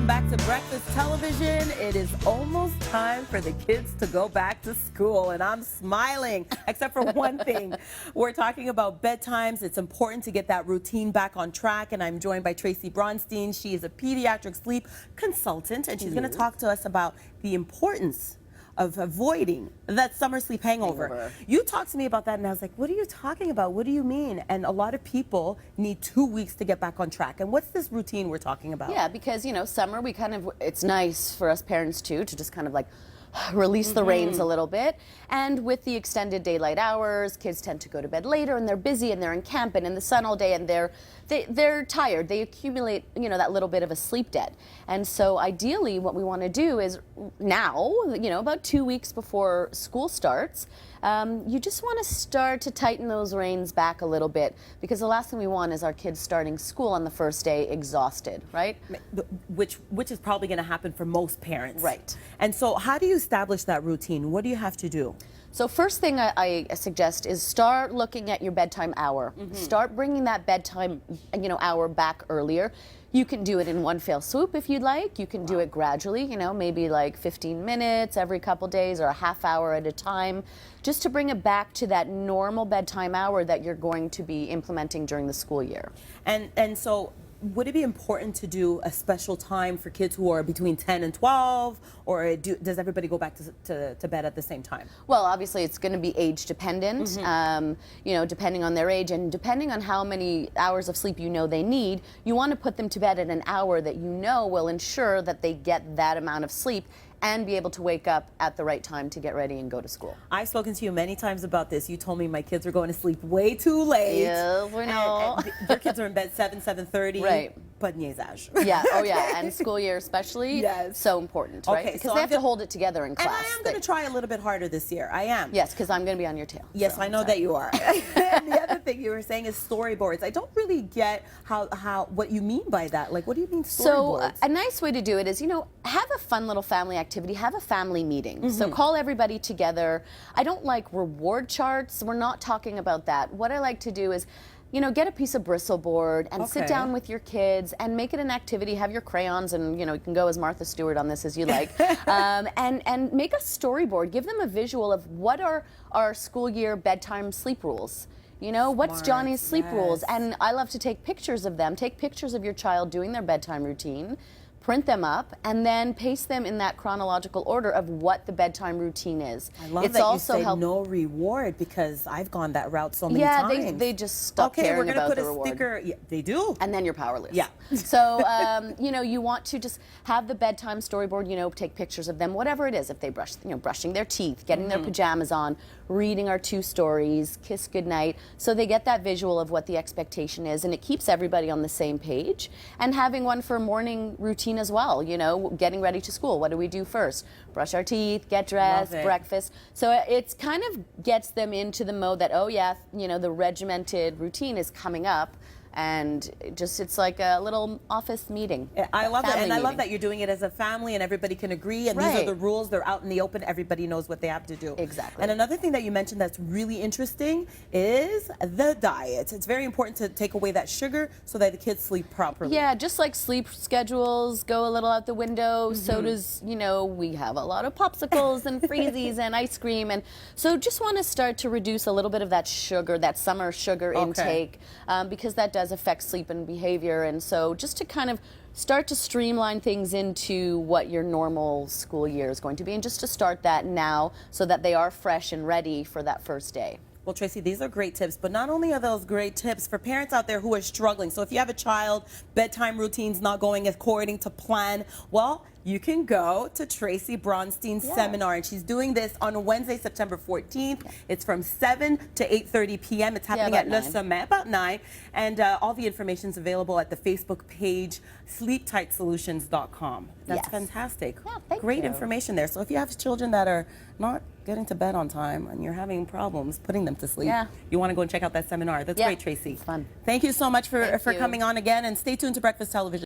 welcome back to Breakfast Television. It is almost time for the kids to go back to school, and I'm smiling, except for one thing. We're talking about bedtimes. It's important to get that routine back on track, and I'm joined by Tracy Bronstein. She is a pediatric sleep consultant, and she's going to talk to us about the importance of avoiding that summer sleep hangover. You talked to me about that, and I was like, what are you talking about? What do you mean? And a lot of people need 2 weeks to get back on track. And what's this routine we're talking about? Yeah, because, you know, summer, it's nice for us parents, too, to just kind of like release the reins a little bit. And with the extended daylight hours, kids tend to go to bed later, and they're busy, and they're in camp and in the sun all day, and they're tired. They accumulate, you know, that little bit of a sleep debt. And so ideally what we want to do is now, you know, about 2 weeks before school starts, you just want to start to tighten those reins back a little bit, because the last thing we want is our kids starting school on the first day exhausted, right? Which is probably going to happen for most parents. Right. And so how do you establish that routine? What do you have to do? So first thing I suggest is start looking at your bedtime hour. Start bringing that bedtime, you know, hour back earlier. You can do it in one fell swoop if you'd like. You can do it gradually, you know, maybe like 15 minutes every couple days or a half hour at a time, just to bring it back to that normal bedtime hour that you're going to be implementing during the school year. And so would it be important to do a special time for kids who are between 10 and 12, or does everybody go back to bed at the same time? Well, obviously it's going to be age dependent, you know, depending on their age and depending on how many hours of sleep you know they need. You want to put them to bed at an hour that you know will ensure that they get that amount of sleep and be able to wake up at the right time to get ready and go to school. I've spoken to you many times about this. You told me my kids are going to sleep way too late. Yes, we know. And your kids are in bed 7:30. Right. But niaisage. Yeah, oh yeah, and school year especially, so important, right? Okay, because so they have to hold it together in class. And I am going to try a little bit harder this year. I am. Yes, because I'm going to be on your tail. Yes, so I know that you are. And the other thing you were saying is storyboards. I don't really get what you mean by that. Like, what do you mean storyboards? So a nice way to do it is, you know, have a fun little family activity, have a family meeting. So call everybody together. I don't like reward charts. We're not talking about that. What I like to do is, you know, get a piece of bristle board and sit down with your kids and make it an activity. Have your crayons, and you know, you can go as Martha Stewart on this as you like, and make a storyboard. Give them a visual of what are our school year bedtime sleep rules. You know, what's Johnny's sleep rules? And I love to take pictures of them. Take pictures of your child doing their bedtime routine, print them up, and then paste them in that chronological order of what the bedtime routine is. I love that you say no reward, because I've gone that route so many times. Yeah, they just stop caring about the reward. Okay, we're going to put a sticker. Yeah, they do. And then you're powerless. Yeah. So, you know, you want to just have the bedtime storyboard, you know, take pictures of them, whatever it is. If they brush, you know, brushing their teeth, getting their pajamas on, reading our 2 stories, kiss goodnight. So they get that visual of what the expectation is, and it keeps everybody on the same page. And having one for morning routine as well, you know, getting ready to school. What do we do first? Brush our teeth, get dressed, breakfast. So it's kind of gets them into the mode that, oh yeah, you know, the regimented routine is coming up. And it's like a little office meeting. I love it, and I love that you're doing it as a family, and everybody can agree, and these are the rules. They're out in the open. Everybody knows what they have to do. Exactly. And another thing that you mentioned that's really interesting is the diet. It's very important to take away that sugar so that the kids sleep properly. Yeah, just like sleep schedules go a little out the window, so does, you know, we have a lot of popsicles and freezies and ice cream, and so just want to start to reduce a little bit of that sugar, that summer sugar intake, because that does affect sleep and behavior. And so just to kind of start to streamline things into what your normal school year is going to be, and just to start that now so that they are fresh and ready for that first day. Well, Tracy, these are great tips, but not only are those great tips for parents out there who are struggling. So if you have a child, bedtime routine's not going according to plan, well, you can go to Tracy Bronstein's seminar, and she's doing this on Wednesday, September 14th. It's from 7 to 8:30 p.m. It's happening at Le Sommet, about 9. And all the information is available at the Facebook page, sleeptightsolutions.com. That's fantastic. Yeah, thank Great you. information there. So if you have children that are not getting to bed on time and you're having problems putting them to sleep, you want to go and check out that seminar. That's great, Tracy. It's fun. Thank you so much for coming on again, and stay tuned to Breakfast Television.